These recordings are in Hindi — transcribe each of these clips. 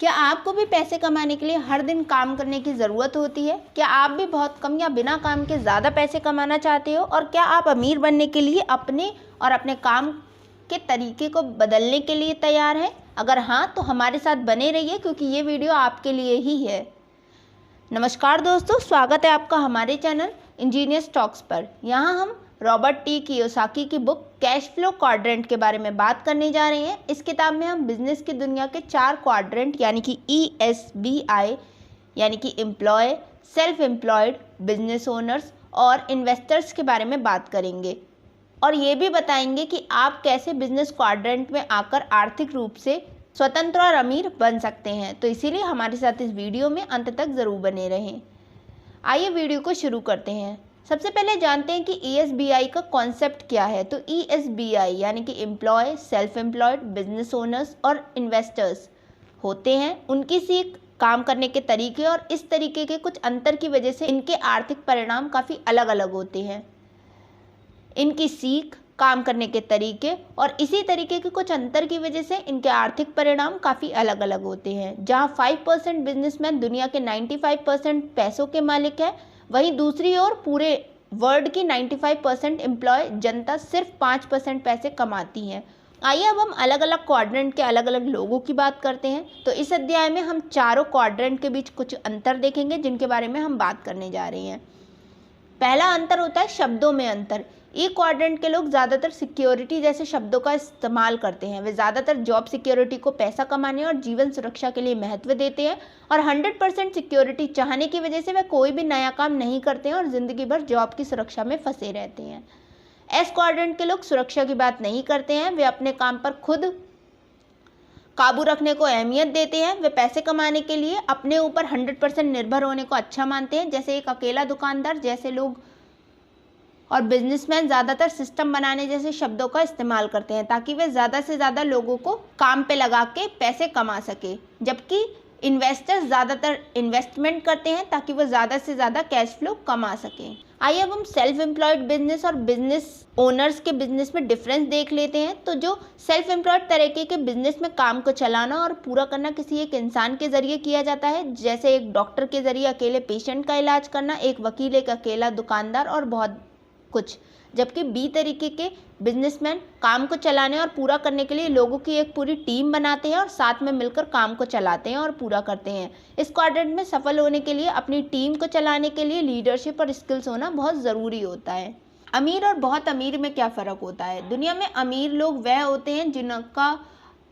क्या आपको भी पैसे कमाने के लिए हर दिन काम करने की ज़रूरत होती है? क्या आप भी बहुत कम या बिना काम के ज़्यादा पैसे कमाना चाहते हो? और क्या आप अमीर बनने के लिए अपने काम के तरीके को बदलने के लिए तैयार हैं? अगर हाँ, तो हमारे साथ बने रहिए क्योंकि ये वीडियो आपके लिए ही है। नमस्कार दोस्तों, स्वागत है आपका हमारे चैनल इंजीनियर्स टॉक्स पर। यहाँ हम रॉबर्ट टी कियोसाकी की बुक कैश फ्लो क्वाड्रेंट के बारे में बात करने जा रहे हैं। इस किताब में हम बिजनेस की दुनिया के 4 क्वाड्रेंट यानी कि ESBI यानी कि employ, self employed, business owners और इन्वेस्टर्स के बारे में बात करेंगे और ये भी बताएंगे कि आप कैसे बिजनेस क्वाड्रेंट में आकर आर्थिक रूप से स्वतंत्र और अमीर बन सकते हैं। तो इसीलिए हमारे साथ इस वीडियो में अंत तक ज़रूर बने रहें। आइए वीडियो को शुरू करते हैं। सबसे पहले जानते हैं कि ESBI का कॉन्सेप्ट क्या है। तो ESBI यानी कि employ, self employed, business owners और इन्वेस्टर्स होते हैं। उनकी सीख, काम करने के तरीके और इस तरीके के कुछ अंतर की वजह से इनके आर्थिक परिणाम काफ़ी अलग अलग होते हैं। इनकी सीख, काम करने के तरीके और इसी तरीके के कुछ अंतर की वजह से इनके आर्थिक परिणाम काफ़ी अलग अलग होते हैं। जहां 5% बिजनेसमैन दुनिया के 95% पैसों के मालिक हैं, वहीं दूसरी ओर पूरे वर्ल्ड की 95% एम्प्लॉय जनता सिर्फ 5% पैसे कमाती हैं। आइए अब हम अलग अलग क्वाड्रेंट के अलग अलग लोगों की बात करते हैं। तो इस अध्याय में हम चारों क्वाड्रेंट के बीच कुछ अंतर देखेंगे जिनके बारे में हम बात करने जा रहे हैं। पहला अंतर होता है शब्दों में अंतर। ई क्वाड्रेंट के लोग ज़्यादातर सिक्योरिटी जैसे शब्दों का इस्तेमाल करते हैं। वे ज़्यादातर जॉब सिक्योरिटी को पैसा कमाने और जीवन सुरक्षा के लिए महत्व देते हैं और 100% सिक्योरिटी चाहने की वजह से वे कोई भी नया काम नहीं करते हैं और ज़िंदगी भर जॉब की सुरक्षा में फंसे रहते हैं। एस क्वाड्रेंट के लोग सुरक्षा की बात नहीं करते हैं। वे अपने काम पर खुद काबू रखने को अहमियत देते हैं। वे पैसे कमाने के लिए अपने ऊपर 100% निर्भर होने को अच्छा मानते हैं। जैसे एक अकेला दुकानदार जैसे लोग और बिजनेसमैन ज़्यादातर सिस्टम बनाने जैसे शब्दों का इस्तेमाल करते हैं ताकि वे ज़्यादा से ज़्यादा लोगों को काम पे लगा के पैसे कमा सके। जबकि इन्वेस्टर्स ज़्यादातर इन्वेस्टमेंट करते हैं ताकि वो ज़्यादा से ज़्यादा कैश फ्लो कमा सकें। आइए अब हम सेल्फ एम्प्लॉयड बिजनेस और बिजनेस ओनर्स के बिजनेस में डिफरेंस देख लेते हैं। तो जो सेल्फ एम्प्लॉयड तरीके के बिजनेस में काम को चलाना और पूरा करना किसी एक इंसान के ज़रिए किया जाता है, जैसे एक डॉक्टर के ज़रिए अकेले पेशेंट का इलाज करना, एक वकील, एक अकेला दुकानदार और बहुत कुछ। जबकि बी तरीके के बिजनेसमैन काम को चलाने और पूरा करने के लिए लोगों की एक पूरी टीम बनाते हैं और साथ में मिलकर काम को चलाते हैं और पूरा करते हैं। इस क्वाड्रेंट में सफल होने के लिए अपनी टीम को चलाने के लिए लीडरशिप और स्किल्स होना बहुत ज़रूरी होता है। अमीर और बहुत अमीर में क्या फ़र्क होता है? दुनिया में अमीर लोग वह होते हैं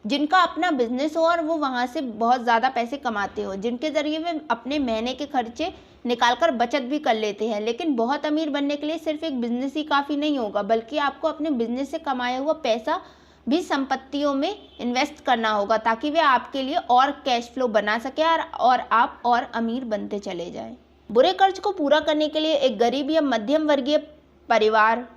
जिनका अपना बिजनेस हो और वो वहाँ से बहुत ज़्यादा पैसे कमाते हो, जिनके ज़रिए वे अपने महीने के खर्चे निकालकर बचत भी कर लेते हैं। लेकिन बहुत अमीर बनने के लिए सिर्फ एक बिजनेस ही काफ़ी नहीं होगा, बल्कि आपको अपने बिजनेस से कमाया हुआ पैसा भी संपत्तियों में इन्वेस्ट करना होगा ताकि वे आपके लिए और कैश फ्लो बना सके और आप और अमीर बनते चले जाएं। बुरे कर्ज को पूरा करने के लिए एक गरीब या मध्यम वर्गीय परिवार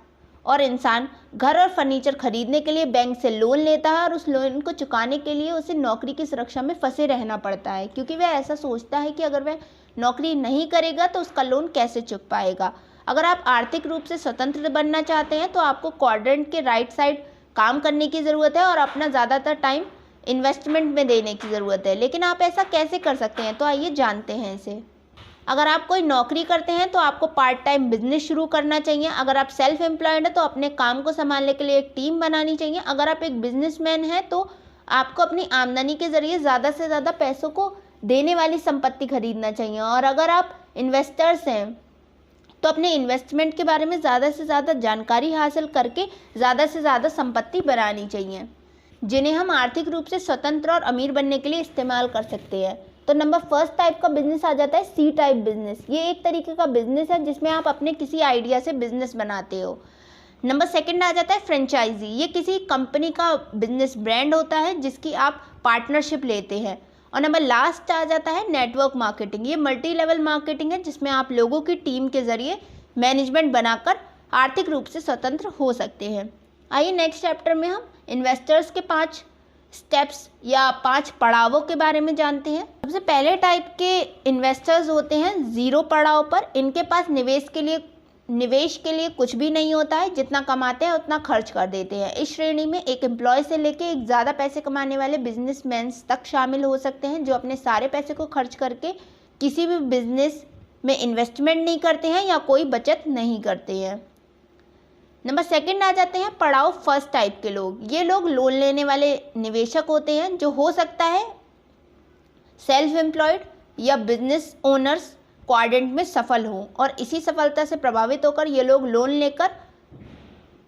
और इंसान घर और फर्नीचर खरीदने के लिए बैंक से लोन लेता है और उस लोन को चुकाने के लिए उसे नौकरी की सुरक्षा में फंसे रहना पड़ता है, क्योंकि वह ऐसा सोचता है कि अगर वह नौकरी नहीं करेगा तो उसका लोन कैसे चुक पाएगा। अगर आप आर्थिक रूप से स्वतंत्र बनना चाहते हैं तो आपको क्वाड्रेंट के राइट साइड काम करने की ज़रूरत है और अपना ज़्यादातर टाइम इन्वेस्टमेंट में देने की ज़रूरत है। लेकिन आप ऐसा कैसे कर सकते हैं? तो आइए जानते हैं इसे। अगर आप कोई नौकरी करते हैं तो आपको पार्ट टाइम बिजनेस शुरू करना चाहिए। अगर आप सेल्फ एम्प्लॉयड हैं तो अपने काम को संभालने के लिए एक टीम बनानी चाहिए। अगर आप एक बिजनेसमैन हैं तो आपको अपनी आमदनी के ज़रिए ज़्यादा से ज़्यादा पैसों को देने वाली संपत्ति खरीदना चाहिए। और अगर आप इन्वेस्टर्स हैं तो अपने इन्वेस्टमेंट के बारे में ज़्यादा से ज़्यादा जानकारी हासिल करके ज़्यादा से ज़्यादा संपत्ति बनानी चाहिए, जिन्हें हम आर्थिक रूप से स्वतंत्र और अमीर बनने के लिए इस्तेमाल कर सकते हैं। तो नंबर फर्स्ट टाइप का बिजनेस आ जाता है सी टाइप बिजनेस। ये एक तरीके का बिजनेस है जिसमें आप अपने किसी आइडिया से बिजनेस बनाते हो। नंबर सेकंड आ जाता है फ्रेंचाइजी। ये किसी कंपनी का बिजनेस ब्रांड होता है जिसकी आप पार्टनरशिप लेते हैं। और नंबर लास्ट आ जाता है नेटवर्क मार्केटिंग। ये मल्टी लेवल मार्केटिंग है जिसमें आप लोगों की टीम के ज़रिए मैनेजमेंट बनाकर आर्थिक रूप से स्वतंत्र हो सकते हैं। आइए नेक्स्ट चैप्टर में हम इन्वेस्टर्स के 5 स्टेप्स या 5 पड़ावों के बारे में जानते हैं। सबसे पहले टाइप के इन्वेस्टर्स होते हैं ज़ीरो पड़ाव पर। इनके पास निवेश के लिए निवेश के लिए कुछ भी नहीं होता है, जितना कमाते हैं उतना खर्च कर देते हैं। इस श्रेणी में एक एम्प्लॉय से लेके एक ज़्यादा पैसे कमाने वाले बिजनेसमैन तक शामिल हो सकते हैं, जो अपने सारे पैसे को खर्च करके किसी भी बिजनेस में इन्वेस्टमेंट नहीं करते हैं या कोई बचत नहीं करते हैं। नंबर 2 आ जाते हैं पड़ाव फर्स्ट टाइप के लोग। ये लोग लोन लेने वाले निवेशक होते हैं, जो हो सकता है सेल्फ एम्प्लॉयड या बिजनेस ओनर्स क्वाड्रेंट में सफल हों, और इसी सफलता से प्रभावित होकर ये लोग लोन लेकर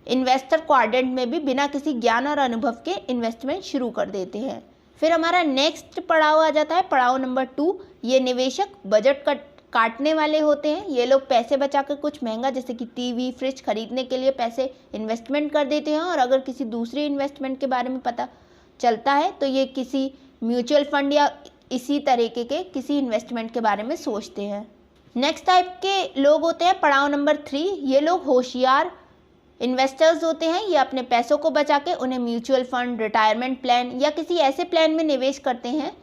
इन्वेस्टर क्वाड्रेंट में भी बिना किसी ज्ञान और अनुभव के इन्वेस्टमेंट शुरू कर देते हैं। फिर हमारा नेक्स्ट पड़ाव आ जाता है पड़ाव नंबर 2। ये निवेशक बजट काटने वाले होते हैं। ये लोग पैसे बचाकर कुछ महंगा जैसे कि टीवी, फ्रिज खरीदने के लिए पैसे इन्वेस्टमेंट कर देते हैं, और अगर किसी दूसरी इन्वेस्टमेंट के बारे में पता चलता है तो ये किसी म्यूचुअल फंड या इसी तरीके के किसी इन्वेस्टमेंट के बारे में सोचते हैं। नेक्स्ट टाइप के लोग होते हैं पड़ाव नंबर 3। ये लोग होशियार इन्वेस्टर्स होते हैं। ये अपने पैसों को बचा के उन्हें म्यूचुअल फंड, रिटायरमेंट प्लान या किसी ऐसे प्लान में निवेश करते हैं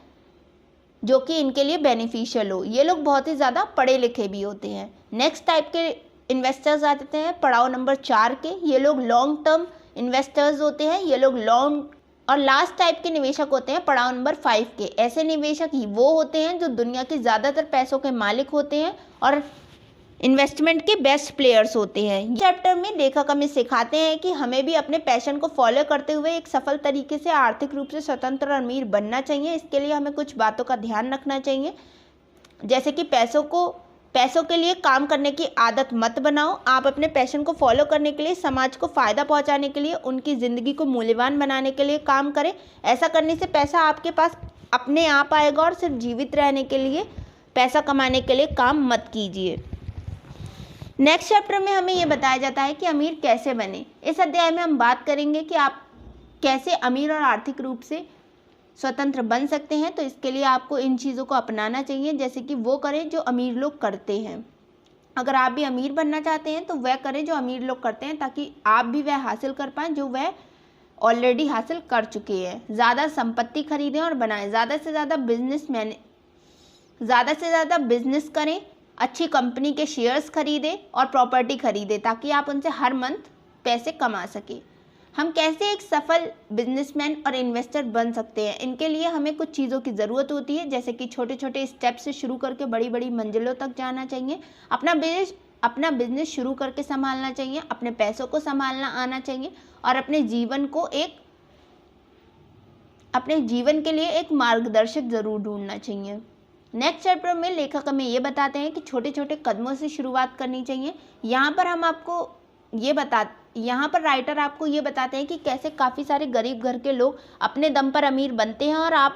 जो कि इनके लिए बेनिफिशियल हो। ये लोग बहुत ही ज़्यादा पढ़े लिखे भी होते हैं। नेक्स्ट टाइप के इन्वेस्टर्स आ जाते हैं पड़ाव नंबर 4 के। ये लोग लॉन्ग टर्म इन्वेस्टर्स होते हैं। ये लोग लॉन्ग और लास्ट टाइप के निवेशक होते हैं पड़ाव नंबर 5 के। ऐसे निवेशक ही वो होते हैं जो दुनिया के ज़्यादातर पैसों के मालिक होते हैं और इन्वेस्टमेंट के बेस्ट प्लेयर्स होते हैं। चैप्टर में लेखक हमें सिखाते हैं कि हमें भी अपने पैशन को फॉलो करते हुए एक सफल तरीके से आर्थिक रूप से स्वतंत्र और अमीर बनना चाहिए। इसके लिए हमें कुछ बातों का ध्यान रखना चाहिए, जैसे कि पैसों के लिए काम करने की आदत मत बनाओ। आप अपने पैशन को फॉलो करने के लिए, समाज को फ़ायदा पहुंचाने के लिए, उनकी ज़िंदगी को मूल्यवान बनाने के लिए काम करें। ऐसा करने से पैसा आपके पास अपने आप आएगा, और सिर्फ जीवित रहने के लिए, पैसा कमाने के लिए काम मत कीजिए। नेक्स्ट चैप्टर में हमें ये बताया जाता है कि अमीर कैसे बने। इस अध्याय में हम बात करेंगे कि आप कैसे अमीर और आर्थिक रूप से स्वतंत्र बन सकते हैं। तो इसके लिए आपको इन चीज़ों को अपनाना चाहिए, जैसे कि वो करें जो अमीर लोग करते हैं। अगर आप भी अमीर बनना चाहते हैं तो वह करें जो अमीर लोग करते हैं, ताकि आप भी वह हासिल कर पाएँ जो वह ऑलरेडी हासिल कर चुके हैं। ज़्यादा संपत्ति खरीदें और बनाएं। ज़्यादा से ज़्यादा बिजनेस करें। अच्छी कंपनी के शेयर्स खरीदें और प्रॉपर्टी खरीदें, ताकि आप उनसे हर मंथ पैसे कमा सकें। हम कैसे एक सफल बिजनेसमैन और इन्वेस्टर बन सकते हैं, इनके लिए हमें कुछ चीज़ों की ज़रूरत होती है, जैसे कि छोटे छोटे स्टेप से शुरू करके बड़ी बड़ी मंजिलों तक जाना चाहिए। अपना बिजनेस शुरू करके संभालना चाहिए, अपने पैसों को संभालना आना चाहिए, और अपने जीवन के लिए एक मार्गदर्शक ज़रूर ढूंढना चाहिए। नेक्स्ट चैप्टर में लेखक हमें ये बताते हैं कि छोटे छोटे कदमों से शुरुआत करनी चाहिए। यहाँ पर राइटर आपको ये बताते हैं कि कैसे काफ़ी सारे गरीब घर के लोग अपने दम पर अमीर बनते हैं, और आप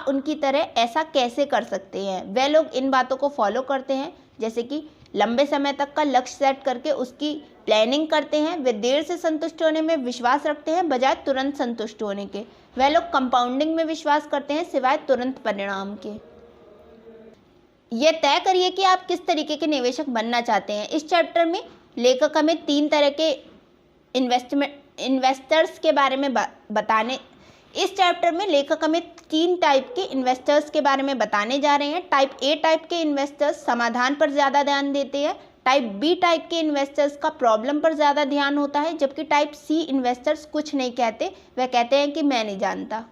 उनकी तरह ऐसा कैसे कर सकते हैं। वे लोग इन बातों को फॉलो करते हैं, जैसे कि लंबे समय तक का लक्ष्य सेट करके उसकी प्लानिंग करते हैं। वे देर से संतुष्ट होने में विश्वास रखते हैं बजाय तुरंत संतुष्ट होने के। वे लोग कंपाउंडिंग में विश्वास करते हैं सिवाय तुरंत परिणाम के। ये तय करिए कि आप किस तरीके के निवेशक बनना चाहते हैं। इस चैप्टर में लेखक हमें 3 तरह के इन्वेस्टर्स के बारे में इस चैप्टर में लेखक हमें 3 टाइप के इन्वेस्टर्स के बारे में बताने जा रहे हैं। टाइप ए टाइप के इन्वेस्टर्स समाधान पर ज़्यादा ध्यान देते हैं। टाइप बी टाइप के इन्वेस्टर्स का प्रॉब्लम पर ज़्यादा ध्यान होता है, जबकि टाइप सी इन्वेस्टर्स कुछ नहीं कहते, वह कहते हैं कि मैं नहीं जानता।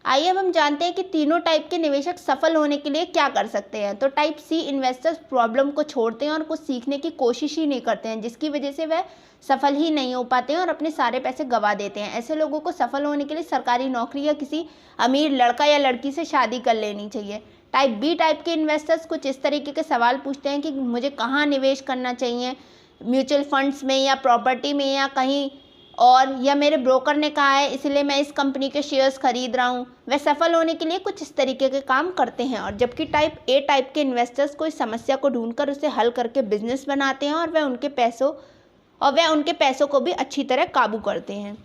आइए अब हम जानते हैं कि तीनों टाइप के निवेशक सफल होने के लिए क्या कर सकते हैं। तो टाइप सी इन्वेस्टर्स प्रॉब्लम को छोड़ते हैं और कुछ सीखने की कोशिश ही नहीं करते हैं, जिसकी वजह से वह सफल ही नहीं हो पाते हैं और अपने सारे पैसे गंवा देते हैं। ऐसे लोगों को सफल होने के लिए सरकारी नौकरी या किसी अमीर लड़का या लड़की से शादी कर लेनी चाहिए। टाइप बी टाइप के इन्वेस्टर्स कुछ इस तरीके के सवाल पूछते हैं कि मुझे कहाँ निवेश करना चाहिए, म्यूचुअल फंड्स में या प्रॉपर्टी में या कहीं और, या मेरे ब्रोकर ने कहा है इसलिए मैं इस कंपनी के शेयर्स खरीद रहा हूँ। वे सफल होने के लिए कुछ इस तरीके के काम करते हैं। और जबकि टाइप ए टाइप के इन्वेस्टर्स कोई समस्या को ढूंढकर उसे हल करके बिजनेस बनाते हैं और वह उनके पैसों को भी अच्छी तरह काबू करते हैं।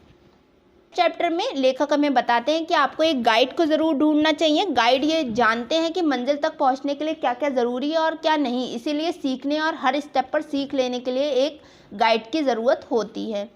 चैप्टर में लेखक हमें बताते हैं कि आपको एक गाइड को ज़रूर ढूंढना चाहिए। गाइड ये जानते हैं कि मंजिल तक पहुंचने के लिए क्या क्या ज़रूरी है और क्या नहीं, इसीलिए सीखने और हर स्टेप पर सीख लेने के लिए एक गाइड की ज़रूरत होती है।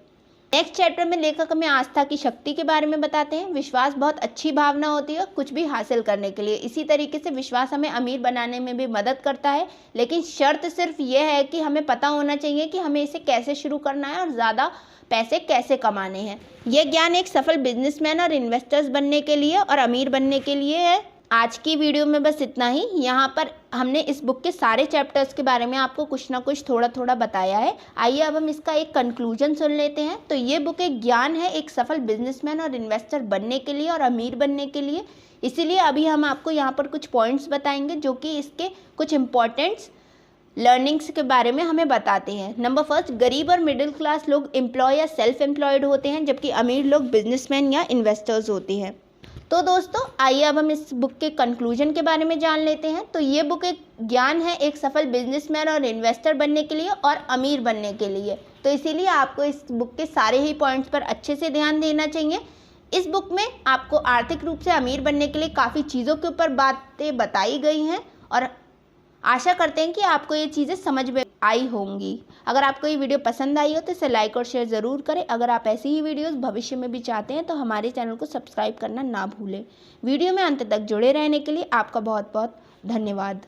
नेक्स्ट चैप्टर में लेखक हमें आस्था की शक्ति के बारे में बताते हैं। विश्वास बहुत अच्छी भावना होती है कुछ भी हासिल करने के लिए। इसी तरीके से विश्वास हमें अमीर बनाने में भी मदद करता है, लेकिन शर्त सिर्फ यह है कि हमें पता होना चाहिए कि हमें इसे कैसे शुरू करना है और ज़्यादा पैसे कैसे कमाने हैं। यह ज्ञान एक सफल बिजनेसमैन और इन्वेस्टर्स बनने के लिए और अमीर बनने के लिए है। आज की वीडियो में बस इतना ही। यहाँ पर हमने इस बुक के सारे चैप्टर्स के बारे में आपको कुछ ना कुछ थोड़ा थोड़ा बताया है। आइए अब हम इसका एक कंक्लूजन सुन लेते हैं। तो ये बुक एक ज्ञान है एक सफल बिजनेसमैन और इन्वेस्टर बनने के लिए और अमीर बनने के लिए। इसीलिए अभी हम आपको यहाँ पर कुछ पॉइंट्स बताएंगे जो कि इसके कुछ इम्पोर्टेंट्स लर्निंग्स के बारे में हमें बताते हैं। नंबर फर्स्ट, गरीब और मिडिल क्लास लोग एम्प्लॉय या सेल्फ एम्प्लॉयड होते हैं, जबकि अमीर लोग बिजनेसमैन या इन्वेस्टर्स होते हैं। तो दोस्तों आइए अब हम इस बुक के कंक्लूजन के बारे में जान लेते हैं। तो ये बुक एक ज्ञान है एक सफल बिजनेसमैन और इन्वेस्टर बनने के लिए और अमीर बनने के लिए। तो इसीलिए आपको इस बुक के सारे ही पॉइंट्स पर अच्छे से ध्यान देना चाहिए। इस बुक में आपको आर्थिक रूप से अमीर बनने के लिए काफ़ी चीज़ों के ऊपर बातें बताई गई हैं और आशा करते हैं कि आपको ये चीज़ें समझ में आई होंगी। अगर आपको ये वीडियो पसंद आई हो तो इसे लाइक और शेयर ज़रूर करें। अगर आप ऐसी ही वीडियोस भविष्य में भी चाहते हैं तो हमारे चैनल को सब्सक्राइब करना ना भूलें। वीडियो में अंत तक जुड़े रहने के लिए आपका बहुत बहुत धन्यवाद।